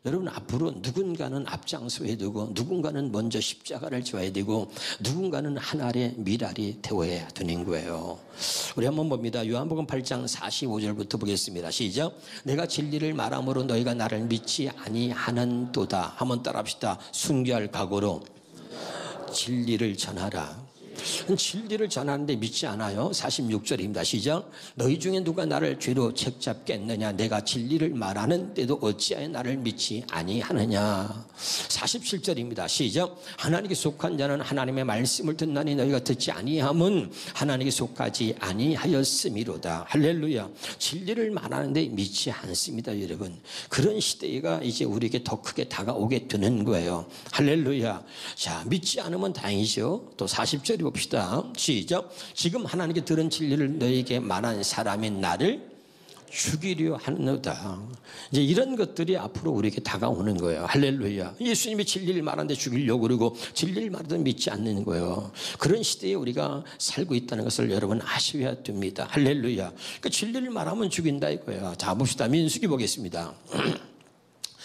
여러분, 앞으로 누군가는 앞장서야 되고 누군가는 먼저 십자가를 져야 되고 누군가는 한 알의 밀알이 되어야 되는 거예요. 우리 한번 봅니다. 요한복음 8장 45절부터 보겠습니다. 시작. 내가 진리를 말함으로 너희가 나를 믿지 아니하는도다. 한번 따라합시다. 순교할 각오로 진리를 전하라. 진리를 전하는데 믿지 않아요. 46절입니다. 시작. 너희 중에 누가 나를 죄로 책잡겠느냐. 내가 진리를 말하는데도 어찌하여 나를 믿지 아니하느냐. 47절입니다. 시작. 하나님께 속한 자는 하나님의 말씀을 듣나니 너희가 듣지 아니함은 하나님께 속하지 아니하였음이로다. 할렐루야. 진리를 말하는데 믿지 않습니다, 여러분. 그런 시대가 이제 우리에게 더 크게 다가오게 되는 거예요. 할렐루야. 자, 믿지 않으면 다행이죠. 또 40절이 봅시다. 시작. 지금 하나님께 들은 진리를 너에게 말한 사람인 나를 죽이려 하는도다. 이제 이런 것들이 앞으로 우리에게 다가오는 거예요. 할렐루야. 예수님이 진리를 말하는데 죽이려고 그러고 진리를 말하는데 믿지 않는 거예요. 그런 시대에 우리가 살고 있다는 것을 여러분 아셔야 됩니다. 할렐루야. 그러니까 진리를 말하면 죽인다 이거예요. 자, 봅시다. 민수기 보겠습니다.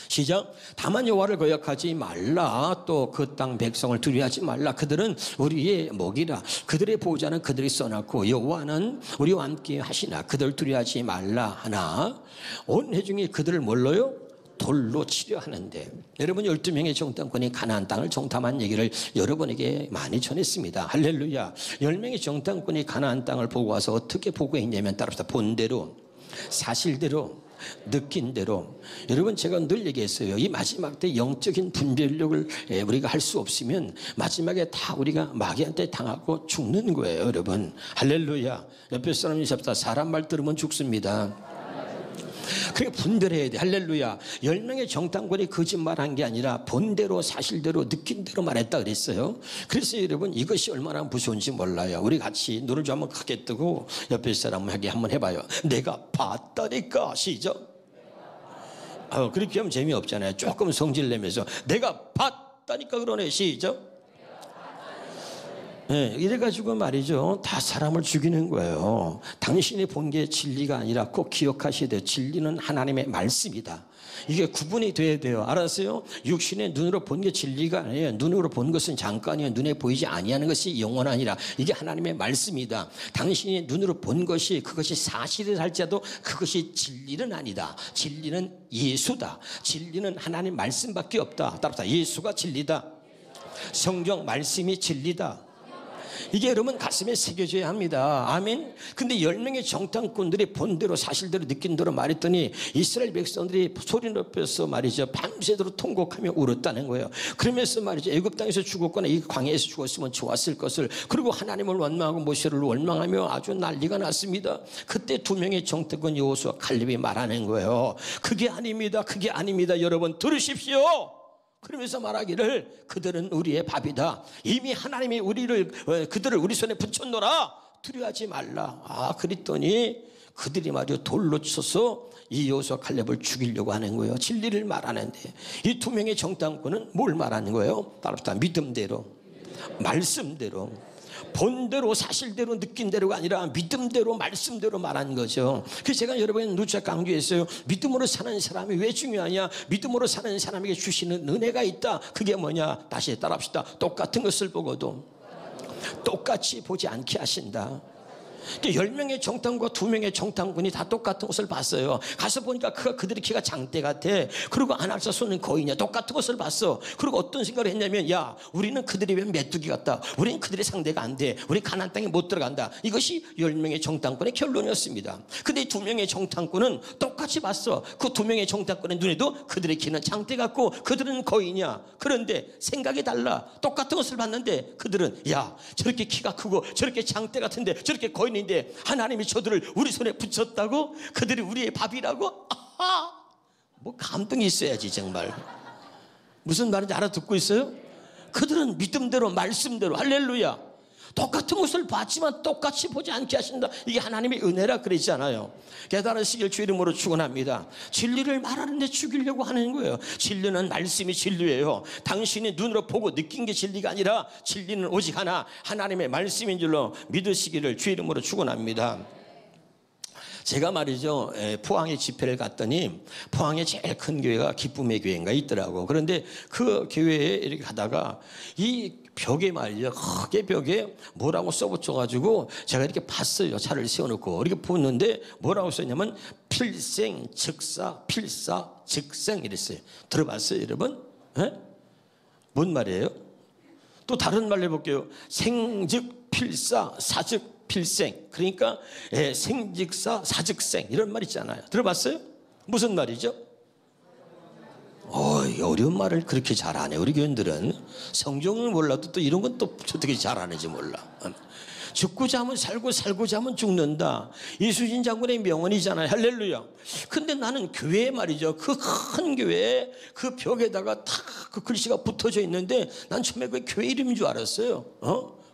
시작. 다만 여호와를 거역하지 말라. 또 그 땅 백성을 두려워하지 말라. 그들은 우리의 먹이라. 그들의 보호자는 그들이 써놨고 여호와는 우리와 함께 하시나. 그들 두려워하지 말라 하나 온 회중이 그들을 뭘로요? 돌로 치려 하는데. 여러분, 12명의 정탐꾼이 가나안 땅을 정탐한 얘기를 여러분에게 많이 전했습니다. 할렐루야. 10명의 정탐꾼이 가나안 땅을 보고 와서 어떻게 보고했냐면 따라합시다. 본대로, 사실대로, 느낀 대로. 여러분, 제가 늘 얘기했어요. 이 마지막 때 영적인 분별력을 우리가 할 수 없으면 마지막에 다 우리가 마귀한테 당하고 죽는 거예요, 여러분. 할렐루야. 옆에 사람이 잡다. 사람 말 들으면 죽습니다. 그러니까 분별해야 돼. 할렐루야. 10명의 정탐꾼이 거짓말한 게 아니라 본대로 사실대로 느낀 대로 말했다 그랬어요. 그래서 여러분, 이것이 얼마나 무서운지 몰라요. 우리 같이 눈을 좀 한번 크게 뜨고 옆에 사람에게 한번 해봐요. 내가 봤다니까. 시작. 그렇게 하면 재미없잖아요. 조금 성질 내면서 내가 봤다니까 그러네. 시작. 네, 이래가지고 말이죠. 다 사람을 죽이는 거예요. 당신이 본 게 진리가 아니라 꼭 기억하셔야 돼요. 진리는 하나님의 말씀이다. 이게 구분이 돼야 돼요. 알았어요? 육신의 눈으로 본 게 진리가 아니에요. 눈으로 본 것은 잠깐이에요. 눈에 보이지 아니하는 것이 영원하니라. 이게 하나님의 말씀이다. 당신이 눈으로 본 것이 그것이 사실을 할지라도 그것이 진리는 아니다. 진리는 예수다. 진리는 하나님 말씀밖에 없다. 따라서 예수가 진리다. 성경 말씀이 진리다. 이게 여러분 가슴에 새겨져야 합니다. 아멘. 근데 10명의 정탐꾼들이 본대로 사실대로 느낀 대로 말했더니 이스라엘 백성들이 소리 높여서 말이죠. 밤새도록 통곡하며 울었다는 거예요. 그러면서 말이죠. 애굽 땅에서 죽었거나 이 광야에서 죽었으면 좋았을 것을. 그리고 하나님을 원망하고 모세를 원망하며 아주 난리가 났습니다. 그때 2명의 정탐꾼 여호수아 칼렙이 말하는 거예요. 그게 아닙니다. 그게 아닙니다. 여러분 들으십시오. 그러면서 말하기를 그들은 우리의 밥이다. 이미 하나님이 그들을 우리 손에 붙였노라. 두려워하지 말라. 그랬더니 그들이 말이요 돌로 쳐서 이 여호수아 칼렙을 죽이려고 하는 거예요. 진리를 말하는데 이 2명의 정탐꾼은 뭘 말하는 거예요? 따라합시다. 믿음대로, 말씀대로, 본대로, 사실대로, 느낀 대로가 아니라 믿음대로, 말씀대로 말한 거죠. 그래서 제가 여러분에 누차 강조했어요. 믿음으로 사는 사람이 왜 중요하냐? 믿음으로 사는 사람에게 주시는 은혜가 있다. 그게 뭐냐? 다시 따라합시다. 똑같은 것을 보고도 똑같이 보지 않게 하신다. 10명의 정탐꾼과 2명의 정탐꾼이 다 똑같은 것을 봤어요. 가서 보니까 그들의 키가 장대 같아. 그리고 안할사 손은 거인이야. 똑같은 것을 봤어. 그리고 어떤 생각을 했냐면 야, 우리는 그들이 왜 메뚜기 같다. 우리는 그들의 상대가 안 돼. 우리 가나안 땅에 못 들어간다. 이것이 10명의 정탐꾼의 결론이었습니다. 근데 2명의 정탐꾼은 똑같이 봤어. 그 2명의 정탐꾼의 눈에도 그들의 키는 장대 같고 그들은 거인이야. 그런데 생각이 달라. 똑같은 것을 봤는데 그들은 야, 저렇게 키가 크고 저렇게 장대 같은데 저렇게 거인 인데 하나님이 저들을 우리 손에 붙였다고? 그들이 우리의 밥이라고? 아하! 뭐 감동이 있어야지 정말. 무슨 말인지 알아듣고 있어요? 그들은 믿음대로 말씀대로 할렐루야. 똑같은 것을 봤지만 똑같이 보지 않게 하신다. 이게 하나님의 은혜라 그러잖아요. 깨달으시길 주 이름으로 축원합니다. 진리를 말하는데 죽이려고 하는 거예요. 진리는 말씀이 진리예요. 당신이 눈으로 보고 느낀 게 진리가 아니라 진리는 오직 하나, 하나님의 말씀인 줄로 믿으시기를 주 이름으로 축원합니다. 제가 말이죠, 포항에 집회를 갔더니 포항에 제일 큰 교회가 기쁨의 교회인가 있더라고. 그런데 그 교회에 이렇게 가다가 이 벽에 말이죠, 크게 벽에 뭐라고 써붙여가지고 제가 이렇게 봤어요. 차를 세워놓고 이렇게 보는데 뭐라고 썼냐면 필생 즉사 필사 즉생 이랬어요. 들어봤어요 여러분? 에? 뭔 말이에요? 또 다른 말로 해볼게요. 생즉 필사 사즉 필생. 그러니까 생즉사 사즉생 이런 말 있잖아요. 들어봤어요? 무슨 말이죠? 어려운 말을 그렇게 잘하네. 우리 교인들은 성경을 몰라도 또 이런 건 또 어떻게 잘하는지 몰라. 죽고자 하면 살고 살고자 하면 죽는다. 이수진 장군의 명언이잖아요. 할렐루야. 근데 나는 교회 말이죠, 그 큰 교회에 그 벽에다가 다 그 글씨가 붙어져 있는데 난 처음에 그 교회 이름인 줄 알았어요.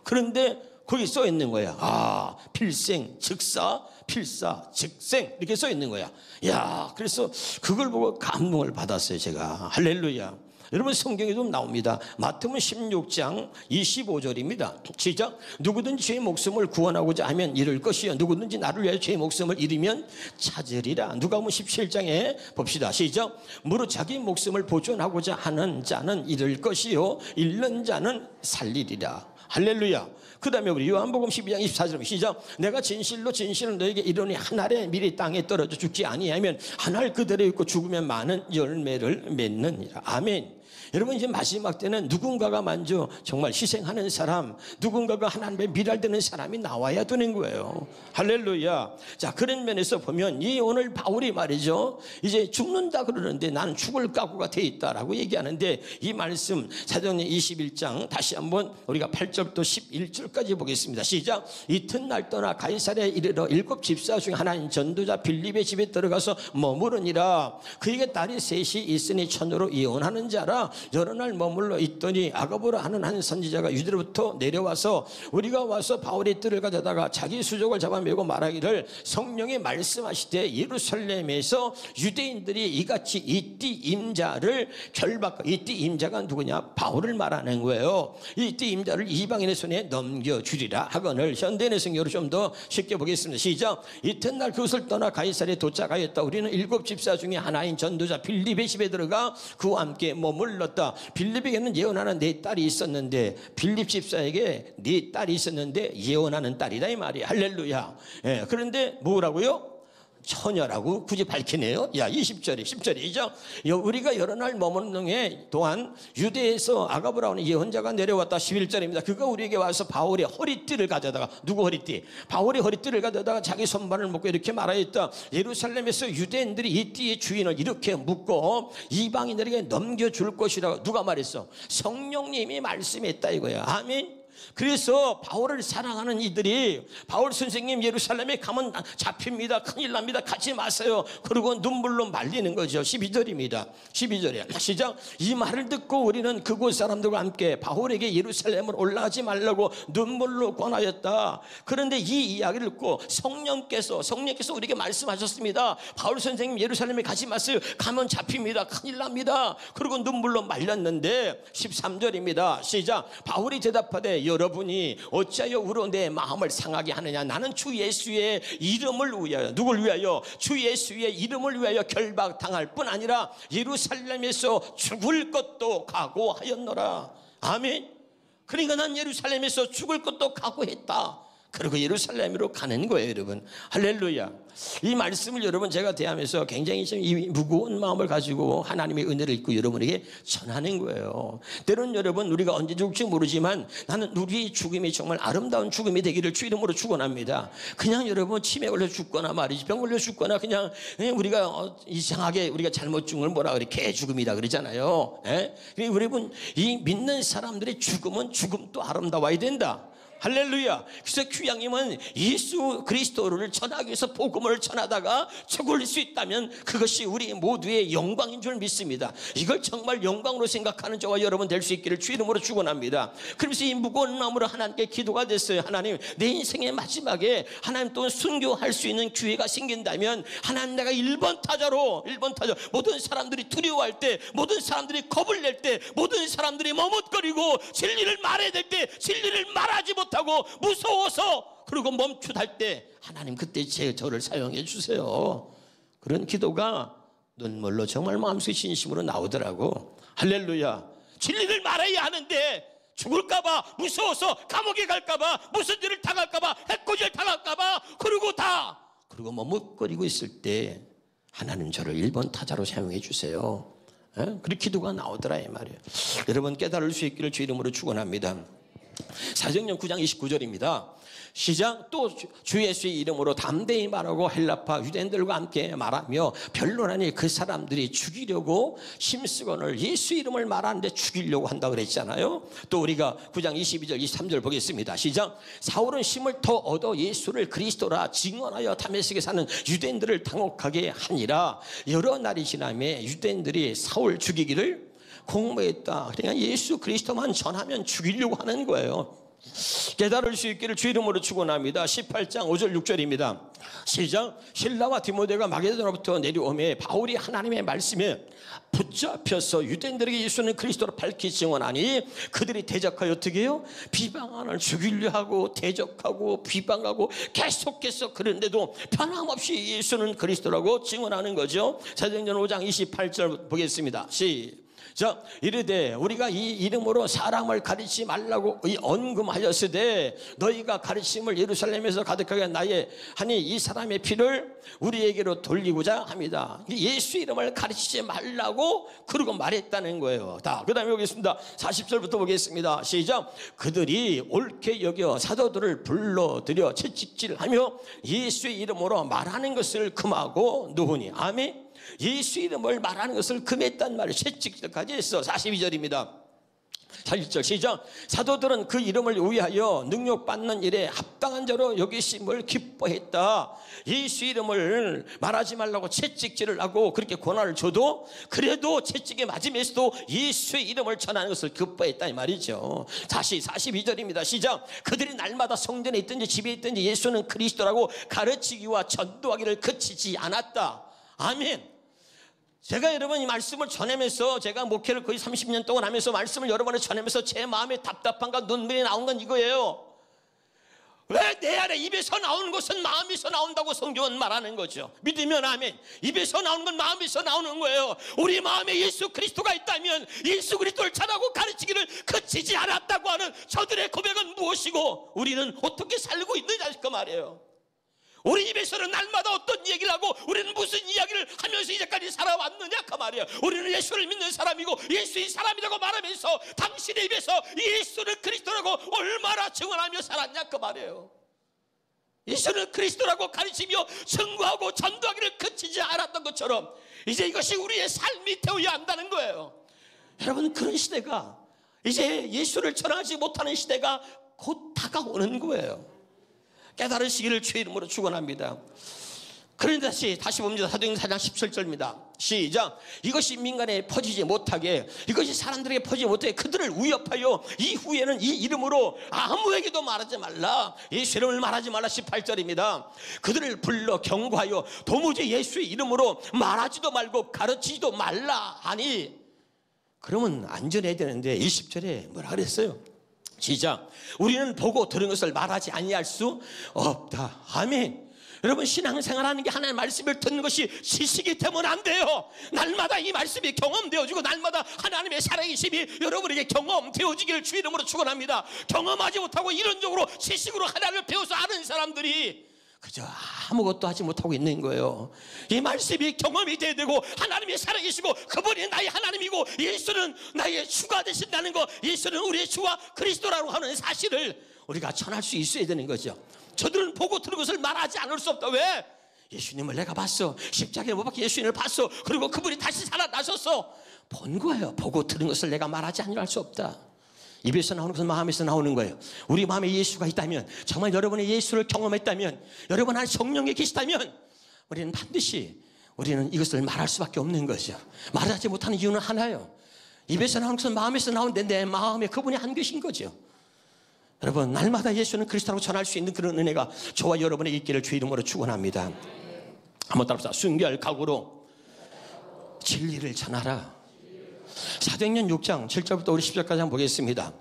그런데 거기 써 있는 거야. 필생 즉사 필사 즉생 이렇게 써 있는 거야. 야, 그래서 그걸 보고 감동을 받았어요 제가. 할렐루야. 여러분 성경에도 나옵니다. 마태복음 16장 25절입니다. 시작. 누구든지 죄의 목숨을 구원하고자 하면 잃을 것이요 누구든지 나를 위하여 죄의 목숨을 잃으면 찾으리라. 누가복음 17장에 봅시다. 시작. 무릇 자기 목숨을 보존하고자 하는 자는 잃을 것이요 잃는 자는 살리리라. 할렐루야. 그 다음에 우리 요한복음 12장 24절 시작. 내가 진실로 진실로 너에게 이르노니 한 알의 밀이 땅에 떨어져 죽지 아니하면 한 알 그대로 있고 죽으면 많은 열매를 맺느니라. 아멘. 여러분 이제 마지막 때는 누군가가 먼저 정말 희생하는 사람, 누군가가 하나님의 미랄되는 사람이 나와야 되는 거예요. 할렐루야. 자, 그런 면에서 보면 이 오늘 바울이 말이죠, 이제 죽는다 그러는데 나는 죽을 각오가 돼 있다라고 얘기하는데 이 말씀 사도행전 21장 다시 한번 우리가 8절부터 11절까지 보겠습니다. 시작. 이튿날 떠나 가이사랴에 이르러 7 집사 중 하나인 전도자 빌립의 집에 들어가서 머무르니라. 그에게 딸이 셋이 있으니 처녀로 이혼하는 자라. 여러 날 머물러 있더니 아가보라 하는 한 선지자가 유대로부터 내려와서 우리가 와서 바울의 뜰을 가져다가 자기 수족을 잡아매고 말하기를 성령이 말씀하시되 예루살렘에서 유대인들이 이같이 이띠 임자를 결박하고, 이띠 임자가 누구냐? 바울을 말하는 거예요. 이띠 임자를 이방인의 손에 넘겨주리라 하거늘. 현대인의 성경으로 좀 더 쉽게 보겠습니다. 시작. 이튿날 그것을 떠나 가이사랴에 도착하였다. 우리는 7 집사 중에 하나인 전도자 빌립의 집에 들어가 그와 함께 머물렀다. 빌립에게는 예언하는 4딸이 있었는데, 빌립 집사에게 4딸이 있었는데 예언하는 딸이다 이 말이야. 할렐루야. 그런데 뭐라고요? 처녀라고 굳이 밝히네요. 야, 20절에 10절이죠. 우리가 여러 날 머무는 동안 유대에서 아가보라는 예언자가 내려왔다. 11절입니다. 그가 우리에게 와서 바울의 허리띠를 가져다가, 누구 허리띠? 바울의 허리띠를 가져다가 자기 손발을 묶고 이렇게 말하였다. 예루살렘에서 유대인들이 이 띠의 주인을 이렇게 묶고 이방인들에게 넘겨줄 것이라고 누가 말했어? 성령님이 말씀했다 이거야. 아멘. 그래서 바울을 사랑하는 이들이 바울 선생님 예루살렘에 가면 잡힙니다, 큰일 납니다, 가지 마세요. 그리고 눈물로 말리는 거죠. 12절입니다 12절에 시작. 이 말을 듣고 우리는 그곳 사람들과 함께 바울에게 예루살렘으로 올라가지 말라고 눈물로 권하였다. 그런데 이 이야기를 듣고 성령께서 우리에게 말씀하셨습니다. 바울 선생님 예루살렘에 가지 마세요, 가면 잡힙니다, 큰일 납니다. 그리고 눈물로 말렸는데 13절입니다 시작. 바울이 대답하되 여러분이 어찌하여 우로 내 마음을 상하게 하느냐? 나는 주 예수의 이름을 위하여, 누굴 위하여? 주 예수의 이름을 위하여 결박당할 뿐 아니라 예루살렘에서 죽을 것도 각오하였노라. 아멘. 그러니까 난 예루살렘에서 죽을 것도 각오했다. 그리고 예루살렘으로 가는 거예요 여러분. 할렐루야. 이 말씀을 여러분 제가 대하면서 굉장히 좀 이 무거운 마음을 가지고 하나님의 은혜를 입고 여러분에게 전하는 거예요. 때로는 여러분 우리가 언제 죽을지 모르지만 나는 우리의 죽음이 정말 아름다운 죽음이 되기를 주 이름으로 축원합니다. 그냥 여러분 치매 걸려 죽거나 말이지, 병 걸려 죽거나 그냥 우리가 이상하게 우리가 잘못 죽은 걸 뭐라 그래? 개 죽음이다 그러잖아요. 여러분 이 믿는 사람들의 죽음은 죽음도 아름다워야 된다. 할렐루야. 그래서 귀양님은 예수 그리스도를 전하기 위해서 복음을 전하다가 죽을 수 있다면 그것이 우리 모두의 영광인 줄 믿습니다. 이걸 정말 영광으로 생각하는 저와 여러분 될 수 있기를 주 이름으로 축원합니다. 그러면서 이 무거운 마음으로 하나님께 기도가 됐어요. 하나님, 내 인생의 마지막에 하나님 또 순교할 수 있는 기회가 생긴다면 하나님, 내가 1번 타자로 모든 사람들이 두려워할 때, 모든 사람들이 겁을 낼 때, 모든 사람들이 머뭇거리고 진리를 말해야 될 때 진리를 말하지 못하고 무서워서 그리고 멈칫할 때 하나님 그때 저를 사용해 주세요. 그런 기도가 눈물로 정말 마음속에 진심으로 나오더라고. 할렐루야. 진리를 말해야 하는데 죽을까봐 무서워서 감옥에 갈까봐 무슨 일을 당할까봐 해코지를 당할까봐 그리고 머뭇거리고 있을 때 하나님 저를 1번 타자로 사용해 주세요. 그렇게 기도가 나오더라 이 말이에요. 여러분 깨달을 수 있기를 주 이름으로 축원합니다. 사도행전 9장 29절입니다. 시작. 또 주 예수의 이름으로 담대히 말하고 헬라파 유대인들과 함께 말하며 변론하니 그 사람들이 죽이려고 심수건을 예수 이름을 말하는데 죽이려고 한다고 그랬잖아요. 또 우리가 9장 22절 23절 보겠습니다. 시작. 사울은 힘을 더 얻어 예수를 그리스도라 증언하여 다메섹에 사는 유대인들을 당혹하게 하니라. 여러 날이 지나매 유대인들이 사울 죽이기를 공모했다. 그러니까 예수 그리스도만 전하면 죽이려고 하는 거예요. 깨달을 수 있기를 주 이름으로 축원합니다. 18장 5절 6절입니다. 시작. 실라와 디모데가 마게도나부터 내려오매 바울이 하나님의 말씀에 붙잡혀서 유대인들에게 예수는 그리스도로 밝히 증언하니 그들이 대적하여 어떻게 해요? 비방하는 죽이려 하고 대적하고 비방하고 계속해서 그런데도 변함없이 예수는 그리스도라고 증언하는 거죠. 사도행전 5장 28절 보겠습니다. 자, 이르되 우리가 이 이름으로 사람을 가르치지 말라고 언금하였으되 너희가 가르침을 예루살렘에서 가득하게 나의 하니 이 사람의 피를 우리에게로 돌리고자 합니다. 예수 이름을 가르치지 말라고 그러고 말했다는 거예요. 그 다음에 보겠습니다. 40절부터 보겠습니다. 시작. 그들이 옳게 여겨 사도들을 불러들여 채찍질하며 예수의 이름으로 말하는 것을 금하고 놓으니. 아멘. 예수 이름을 말하는 것을 금했단 말을 채찍질까지 했어. 42절입니다. 41절 시작. 사도들은 그 이름을 위하여 능력받는 일에 합당한 자로 여기심을 기뻐했다. 예수 이름을 말하지 말라고 채찍질을 하고 그렇게 권한을 줘도 그래도 채찍에 맞으면서도 예수의 이름을 전하는 것을 기뻐했다 이 말이죠. 다시 42절입니다. 시작. 그들이 날마다 성전에 있든지 집에 있든지 예수는 그리스도라고 가르치기와 전도하기를 그치지 않았다. 아멘. 제가 여러분 이 말씀을 전하면서 제가 목회를 거의 30년 동안 하면서 말씀을 여러 번을 전하면서 제 마음에 답답함과 눈물이 나온 건 이거예요. 왜 내 안에 입에서 나오는 것은 마음에서 나온다고 성경은 말하는 거죠. 믿으면 아멘. 입에서 나오는 건 마음에서 나오는 거예요. 우리 마음에 예수 그리스도가 있다면 예수 그리스도를 전하고 가르치기를 그치지 않았다고 하는 저들의 고백은 무엇이고 우리는 어떻게 살고 있느냐 그 말이에요. 우리 입에서는 날마다 어떤 얘기를 하고 우리는 무슨 이야기를 하면서 이제까지 살아왔느냐 그 말이에요. 우리는 예수를 믿는 사람이고 예수의 사람이라고 말하면서 당신의 입에서 예수는 그리스도라고 얼마나 증언하며 살았냐 그 말이에요. 예수는 그리스도라고 가르치며 증거하고 전도하기를 그치지 않았던 것처럼 이제 이것이 우리의 삶이 되어야 한다는 거예요. 여러분 그런 시대가 이제 예수를 전하지 못하는 시대가 곧 다가오는 거예요. 깨달으시기를 주의 이름으로 축원합니다. 그런데 다시 봅니다. 사도행전 4장 17절입니다. 시작. 이것이 민간에 퍼지지 못하게 이것이 사람들에게 퍼지지 못하게 그들을 위협하여 이후에는 이 이름으로 아무에게도 말하지 말라. 예수 이름을 말하지 말라. 18절입니다. 그들을 불러 경고하여 도무지 예수의 이름으로 말하지도 말고 가르치지도 말라 하니 그러면 안전해야 되는데 20절에 뭐라 그랬어요? 시작. 우리는 보고 들은 것을 말하지 아니할 수 없다. 아멘. 여러분 신앙생활하는 게 하나님의 말씀을 듣는 것이 지식이 되면 안 돼요. 날마다 이 말씀이 경험되어지고 날마다 하나님의 살아계심이 여러분에게 경험되어지기를 주 이름으로 축원합니다. 경험하지 못하고 이론적으로 지식으로 하나님을 배워서 아는 사람들이 그저 아무것도 하지 못하고 있는 거예요. 이 말씀이 경험이 돼야 되고 하나님이 살아계시고 그분이 나의 하나님이고 예수는 나의 주가 되신다는 거, 예수는 우리의 주와 그리스도라고 하는 사실을 우리가 전할 수 있어야 되는 거죠. 저들은 보고 들은 것을 말하지 않을 수 없다. 왜? 예수님을 내가 봤어. 십자가에 못 박힌 예수님을 봤어. 그리고 그분이 다시 살아나셨어. 본 거예요. 보고 들은 것을 내가 말하지 않을 수 없다. 입에서 나오는 것은 마음에서 나오는 거예요. 우리 마음에 예수가 있다면, 정말 여러분의 예수를 경험했다면, 여러분 안에 성령이 계시다면 우리는 반드시 우리는 이것을 말할 수밖에 없는 거죠. 말하지 못하는 이유는 하나예요. 입에서 나오는 것은 마음에서 나오는데 내 마음에 그분이 안 계신 거죠. 여러분 날마다 예수는 그리스도라고 전할 수 있는 그런 은혜가 저와 여러분에게 있기를 주의 이름으로 축원합니다. 한번 따라합시다. 순결각오로 진리를 전하라. 사도행전 6장 7절부터 우리 10절까지 한번 보겠습니다.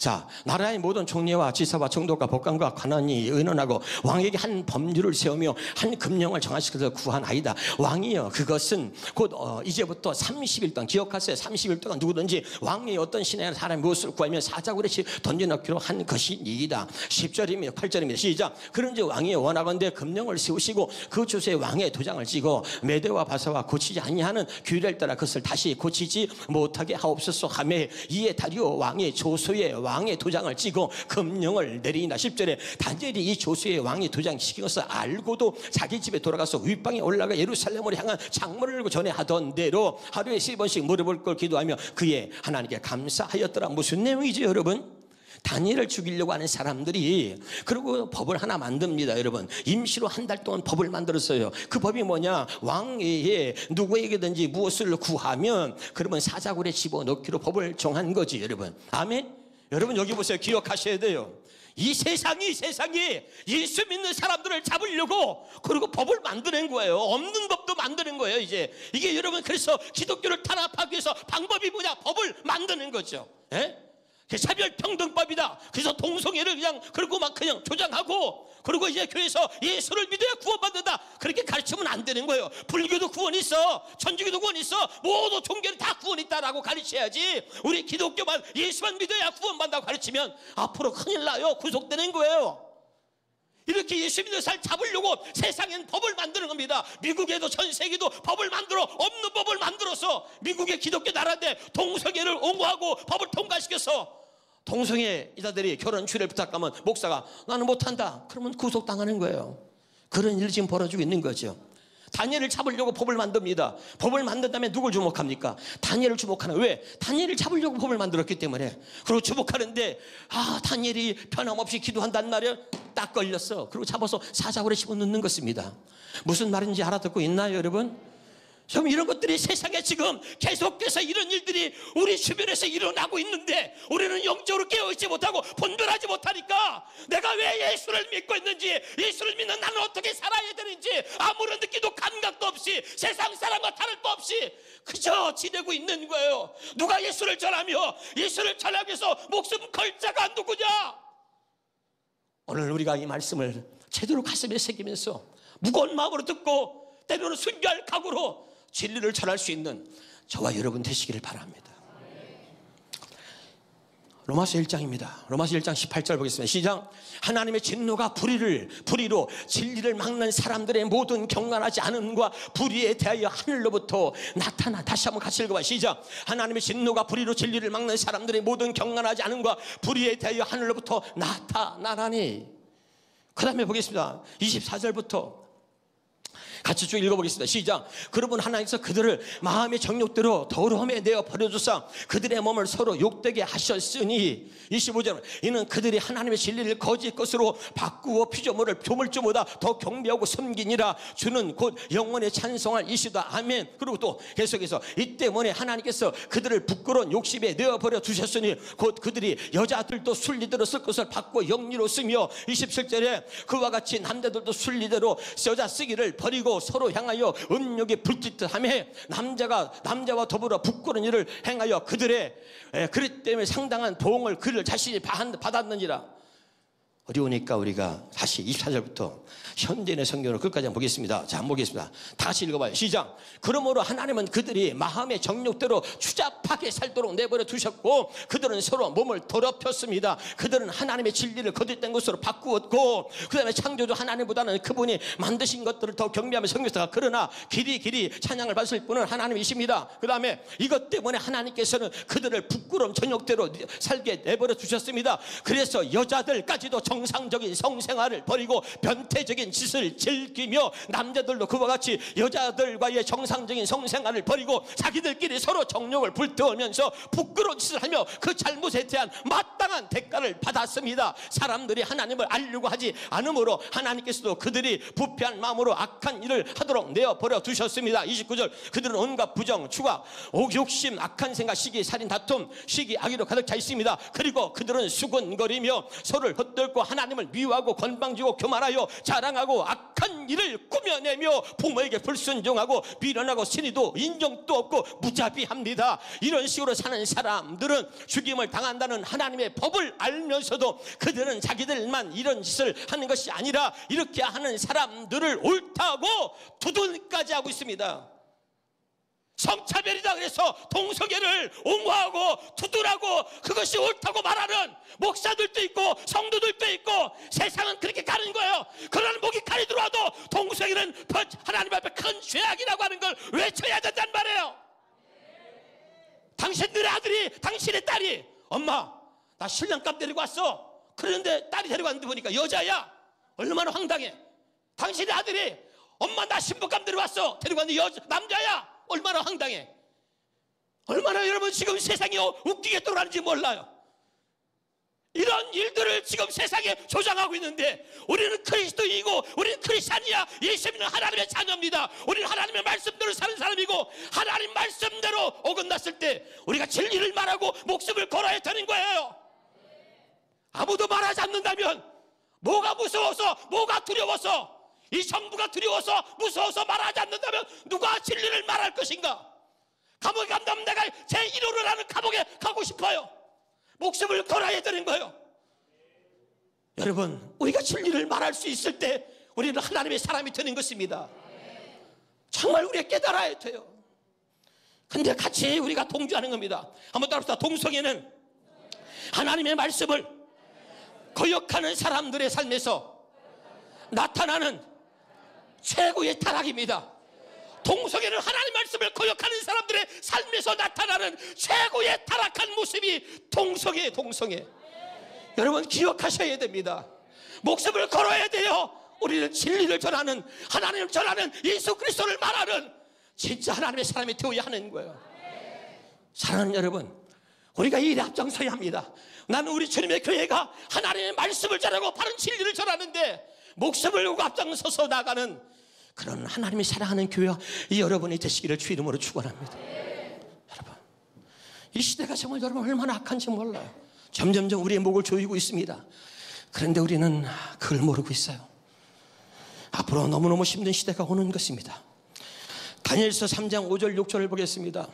자, 나라의 모든 총리와 지사와 정독과 법관과 관원이 의논하고 왕에게 한 법률을 세우며 한 금령을 정하시켜서 구하나이다. 왕이여, 그것은 곧 이제부터 30일 동안, 기억하세요. 30일 동안 누구든지 왕이 어떤 신의 사람이 무엇을 구하면 사자굴에씩 던져넣기로 한 것이니이다. 10절입니다. 8절입니다. 시작. 그런지 왕이 원하건대 금령을 세우시고 그 주소에 왕의 도장을 찍어 메대와 바사와 고치지 아니하는 규례를 따라 그것을 다시 고치지 못하게 하옵소서 하매, 이에 다리오 왕이 조소에 왕의 도장을 찍어 금령을 내리니라. 10절에 다니엘이 이 조수의 왕이 도장 시킨 것을 알고도 자기 집에 돌아가서 윗방에 올라가 예루살렘으로 향한 창문을 열고 전에 하던 대로 하루에 10번씩 무릎을 꿇고 기도하며 그의 하나님께 감사하였더라. 무슨 내용이죠, 여러분? 다니엘을 죽이려고 하는 사람들이 그리고 법을 하나 만듭니다. 여러분, 임시로 한 달 동안 법을 만들었어요. 그 법이 뭐냐? 왕에 누구에게든지 무엇을 구하면 그러면 사자굴에 집어넣기로 법을 정한 거지, 여러분. 아멘. 여러분, 여기 보세요. 기억하셔야 돼요. 이 세상이 예수 믿는 사람들을 잡으려고 그리고 법을 만드는 거예요. 없는 법도 만드는 거예요. 이게 여러분, 그래서 기독교를 탄압하기 위해서 방법이 뭐냐? 법을 만드는 거죠. 예? 차별평등법이다. 그래서 동성애를 그냥 조장하고, 그리고 이제 교회에서 예수를 믿어야 구원받는다, 그렇게 가르치면 안 되는 거예요. 불교도 구원 있어, 천주교도 구원 있어, 모두 종교는 다 구원 있다라고 가르쳐야지. 우리 기독교만 예수만 믿어야 구원받는다고 가르치면 앞으로 큰일 나요. 구속되는 거예요. 이렇게 예수 믿는 사람 잡으려고 세상엔 법을 만드는 겁니다. 미국에도 전 세계도 법을 만들어, 없는 법을 만들어서, 미국의 기독교 나라인데 동성애를 옹호하고 법을 통과시켜서 동성애 이자들이 결혼 주례를 부탁하면 목사가 나는 못한다 그러면 구속당하는 거예요. 그런 일이 지금 벌어지고 있는 거죠. 다니엘을 잡으려고 법을 만듭니다. 법을 만든 다음에 누굴 주목합니까? 다니엘을 주목하는. 왜? 다니엘을 잡으려고 법을 만들었기 때문에. 그리고 주목하는데 다니엘이 변함없이 기도한단 말이에요. 딱 걸렸어. 그리고 잡아서 사자굴에 집어넣는 것입니다. 무슨 말인지 알아듣고 있나요, 여러분? 좀 이런 것들이 세상에 지금 계속해서 이런 일들이 우리 주변에서 일어나고 있는데 우리는 영적으로 깨어있지 못하고 분별하지 못하니까 내가 왜 예수를 믿고 있는지, 예수를 믿는 나는 어떻게 살아야 되는지 아무런 느낌도 감각도 없이 세상 사람과 다를 거 없이 그저 지내고 있는 거예요. 누가 예수를 전하며 예수를 전하기 위해서 목숨 걸 자가 누구냐? 오늘 우리가 이 말씀을 제대로 가슴에 새기면서 무거운 마음으로 듣고 때로는 순교할 각오로 진리를 전할 수 있는 저와 여러분 되시기를 바랍니다. 로마서 1장입니다. 로마서 1장 18절 보겠습니다. 시작. 하나님의 진노가 불의로 진리를 막는 사람들의 모든 경건하지 않음과 불의에 대하여 하늘로부터 나타나. 다시 한번 같이 읽어봐. 시작. 하나님의 진노가 불의로 진리를 막는 사람들의 모든 경건하지 않음과 불의에 대하여 하늘로부터 나타나나니. 그 다음에 보겠습니다. 24절부터 같이 쭉 읽어보겠습니다. 시작. 그러분 하나님께서 그들을 마음의 정욕대로 더러움에 내어 버려주사 그들의 몸을 서로 욕되게 하셨으니. 25절. 이는 그들이 하나님의 진리를 거짓 것으로 바꾸어 피조물을 조물주보다 더 경배하고 섬기니라. 주는 곧 영원히 찬송할 이시다. 아멘. 그리고 또 계속해서 이 때문에 하나님께서 그들을 부끄러운 욕심에 내어버려 두셨으니 곧 그들이 여자들도 순리대로 쓸 것을 바꾸어 영리로 쓰며. 27절에 그와 같이 남자들도 순리대로 여자 쓰기를 버리고 서로 향하여 음욕에 불짓하며 남자와 더불어 부끄러운 일을 행하여 그들의 그릇 때문에 상당한 보응을 그들 자신이 받았느니라. 어려우니까 우리가 다시 24절부터 현대인의 성경으로 끝까지 한번 보겠습니다. 자, 한번 보겠습니다. 다시 읽어봐요. 시작. 그러므로 하나님은 그들이 마음의 정욕대로 추잡하게 살도록 내버려 두셨고 그들은 서로 몸을 더럽혔습니다. 그들은 하나님의 진리를 거짓된 것으로 바꾸었고 그 다음에 창조주 하나님보다는 그분이 만드신 것들을 더 경배하며 섬겼다가 그러나 길이 찬양을 받을 분은 하나님이십니다. 그 다음에 이것 때문에 하나님께서는 그들을 부끄러운 정욕대로 살게 내버려 두셨습니다. 그래서 여자들까지도 정상적인 성생활을 버리고 변태적인 짓을 즐기며 남자들도 그와 같이 여자들과의 정상적인 성생활을 버리고 자기들끼리 서로 정욕을 불태우면서 부끄러운 짓을 하며 그 잘못에 대한 마땅한 대가를 받았습니다. 사람들이 하나님을 알려고 하지 않으므로 하나님께서도 그들이 부패한 마음으로 악한 일을 하도록 내어버려 두셨습니다. 29절. 그들은 온갖 부정, 추각, 욕심, 악한 생각, 시기, 살인, 다툼, 시기, 악의로 가득 차 있습니다. 그리고 그들은 수근거리며 서로를 헛들고 하나님을 미워하고 건방지고 교만하여 자랑하고 악한 일을 꾸며내며 부모에게 불순종하고 미련하고 신의도 인정도 없고 무자비합니다. 이런 식으로 사는 사람들은 죽임을 당한다는 하나님의 법을 알면서도 그들은 자기들만 이런 짓을 하는 것이 아니라 이렇게 하는 사람들을 옳다고 두둔까지 하고 있습니다. 성차별이다 그래서 동성애를 옹호하고 두둔하고 그것이 옳다고 말하는 목사들도 있고 성도들도 있고 세상은 그렇게 가는 거예요. 그런 목이 칼이 들어와도 동성애는 하나님 앞에 큰 죄악이라고 하는 걸 외쳐야 된단 말이에요. 당신들의 아들이, 당신의 딸이 엄마 나 신랑감 데리고 왔어. 그런데 딸이 데리고 왔는데 보니까 여자야. 얼마나 황당해. 당신의 아들이 엄마 나 신부감 데리고 왔어. 데리고 왔는데 남자야. 얼마나 황당해. 얼마나 여러분 지금 세상이 웃기게 돌아가는지 몰라요. 이런 일들을 지금 세상에 조장하고 있는데 우리는 그리스도인이고 우리는 크리스찬이야. 예수 믿는 하나님의 자녀입니다. 우리는 하나님의 말씀대로 사는 사람이고 하나님 말씀대로 어긋났을 때 우리가 진리를 말하고 목숨을 걸어야 되는 거예요. 아무도 말하지 않는다면 뭐가 무서워서 뭐가 두려워서 이 정부가 두려워서 무서워서 말하지 않는다면 누가 진리를 말할 것인가? 감옥에 간다면 내가 제 1호를 하는 감옥에 가고 싶어요. 목숨을 걸어야 되는 거예요. 여러분 우리가 진리를 말할 수 있을 때 우리는 하나님의 사람이 되는 것입니다. 정말 우리가 깨달아야 돼요. 근데 같이 우리가 동조하는 겁니다. 한번 따라합시다. 동성애는 하나님의 말씀을 거역하는 사람들의 삶에서 나타나는 최고의 타락입니다. 동성애는 하나님 말씀을 거역하는 사람들의 삶에서 나타나는 최고의 타락한 모습이 동성애. 여러분 기억하셔야 됩니다. 목숨을 걸어야 돼요. 우리는 진리를 전하는, 하나님을 전하는, 예수 그리스도를 말하는 진짜 하나님의 사람이 되어야 하는 거예요. 사랑하는 여러분, 우리가 이 일에 앞장서야 합니다. 나는 우리 주님의 교회가 하나님의 말씀을 전하고 바른 진리를 전하는데 목숨을 걸고 앞장서서 나가는 그런 하나님이 사랑하는 교회와 여러분이 되시기를 주 이름으로 축원합니다. 여러분 이 시대가 정말 여러분 얼마나 악한지 몰라요. 점점점 우리의 목을 조이고 있습니다. 그런데 우리는 그걸 모르고 있어요. 앞으로 너무너무 힘든 시대가 오는 것입니다. 다니엘서 3장 5절 6절을 보겠습니다.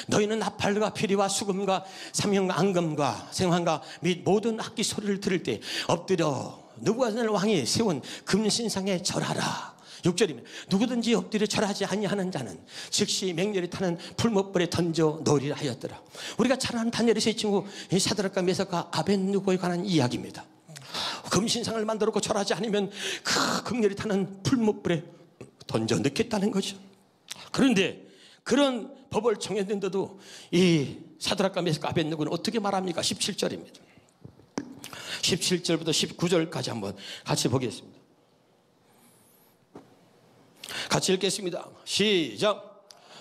너희는 나팔과 피리와 수금과 삼형 앙금과 생황과 및 모든 악기 소리를 들을 때 엎드려 느부갓네살 왕이 세운 금신상에 절하라. 6절입니다. 누구든지 엎드려 절하지 아니하는 자는 즉시 맹렬히 타는 풀못불에 던져 넣으리라 하였더라. 우리가 잘 아는 다니엘에서 이 친구 사드락과 메삭과 아벳느고에 관한 이야기입니다. 금신상을 만들었고 절하지 않으면 그 극렬히 타는 풀못불에 던져 넣겠다는 거죠. 그런데 그런 법을 정했는데도 이 사드락과 메삭과 아벳느고는 어떻게 말합니까? 17절입니다. 17절부터 19절까지 한번 같이 보겠습니다. 같이 읽겠습니다. 시작.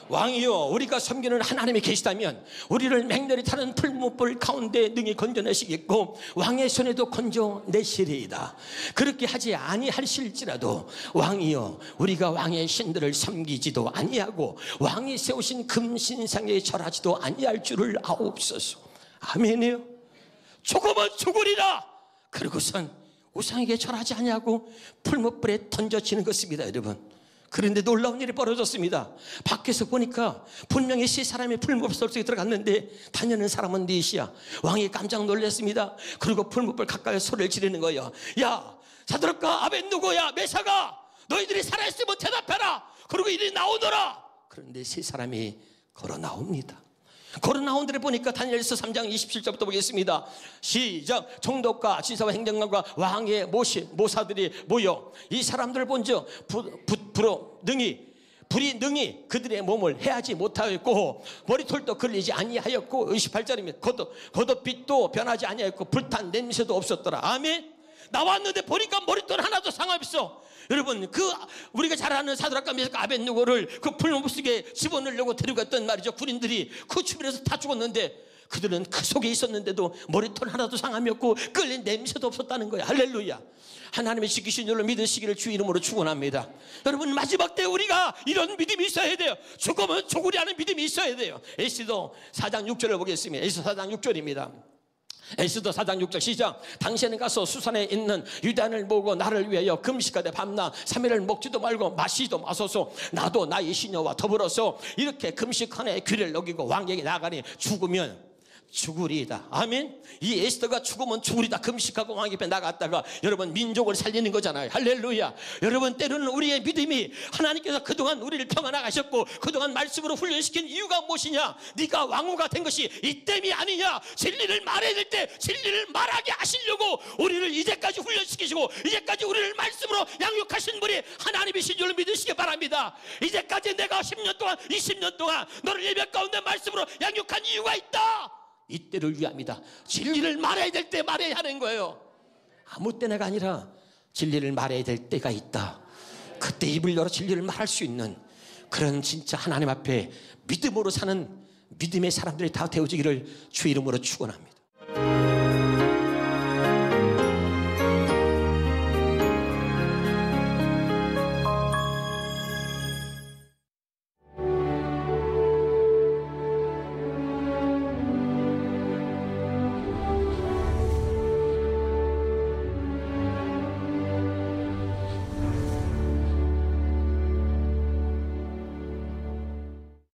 왕이여 우리가 섬기는 하나님이 계시다면 우리를 맹렬히 타는 풀무불 가운데 능히 건져내시겠고 왕의 손에도 건져내시리이다. 그렇게 하지 아니하실지라도 왕이여 우리가 왕의 신들을 섬기지도 아니하고 왕이 세우신 금신상에 절하지도 아니할 줄을 아옵소서. 아멘이요. 조금은 죽으리라. 그러고선 우상에게 절하지 아니하고 풀무불에 던져지는 것입니다. 여러분 그런데 놀라운 일이 벌어졌습니다. 밖에서 보니까 분명히 세 사람이 풀무불 속에 들어갔는데 다니는 사람은 넷이야. 왕이 깜짝 놀랐습니다. 그리고 풀무불 가까이 소리를 지르는 거예요. 야 사드락과 아벳느고야 메삭아 너희들이 살아있으면 대답해라. 그리고 이리 나오너라. 그런데 세 사람이 걸어 나옵니다. 걸어 나온 데를 보니까 다니엘서 3장 27절부터 보겠습니다. 시작. 총독과 지사와 행정관과 왕의 모사들이 모여 이 사람들을 본즉 불이 능히 그들의 몸을 해하지 못하였고 머리털도 걸리지 아니하였고 28절입니다. 겉옷빛도 변하지 아니하였고 불탄 냄새도 없었더라. 아멘. 나왔는데 보니까 머리털 하나도 상관없어. 여러분 우리가 잘 아는 사드락과 메삭과 아벳느고를 그 풀무불 속에 집어넣으려고 데려갔던 말이죠. 군인들이 그 주변에서 다 죽었는데 그들은 그 속에 있었는데도 머리털 하나도 상함이 없고 끌린 냄새도 없었다는 거야. 할렐루야. 하나님의 지키신 줄로 믿으시기를 주 이름으로 축원합니다. 여러분 마지막 때 우리가 이런 믿음이 있어야 돼요. 죽으면 죽으리 하는 믿음이 있어야 돼요. 에스더 4장 6절을 보겠습니다. 에스더 4장 6절입니다. 에스더 4장 6절 시작. 당신은 가서 수산에 있는 유대인을 모으고 나를 위하여 금식하되 밤낮 3일을 먹지도 말고 마시지도 마소서. 나도 나의 시녀와 더불어서 이렇게 금식하네 귀를 녹이고 왕에게 나가니 죽으면 죽으리이다. 아멘. 이 에스더가 죽으면 죽으리다. 금식하고 왕 앞에 나갔다가 여러분 민족을 살리는 거잖아요. 할렐루야. 여러분 때로는 우리의 믿음이 하나님께서 그동안 우리를 평안하셨고 그동안 말씀으로 훈련시킨 이유가 무엇이냐? 네가 왕후가 된 것이 이 때문이 아니냐? 진리를 말해야 될 때 진리를 말하게 하시려고 우리를 이제까지 훈련시키시고 이제까지 우리를 말씀으로 양육하신 분이 하나님이신 줄 믿으시기 바랍니다. 이제까지 내가 10년 동안 20년 동안 너를 예배 가운데 말씀으로 양육한 이유가 있다. 이때를 위함이다. 진리를 말해야 될 때 말해야 하는 거예요. 아무 때나가 아니라 진리를 말해야 될 때가 있다. 그때 입을 열어 진리를 말할 수 있는 그런 진짜 하나님 앞에 믿음으로 사는 믿음의 사람들이 다 되어지기를 주 이름으로 축원합니다.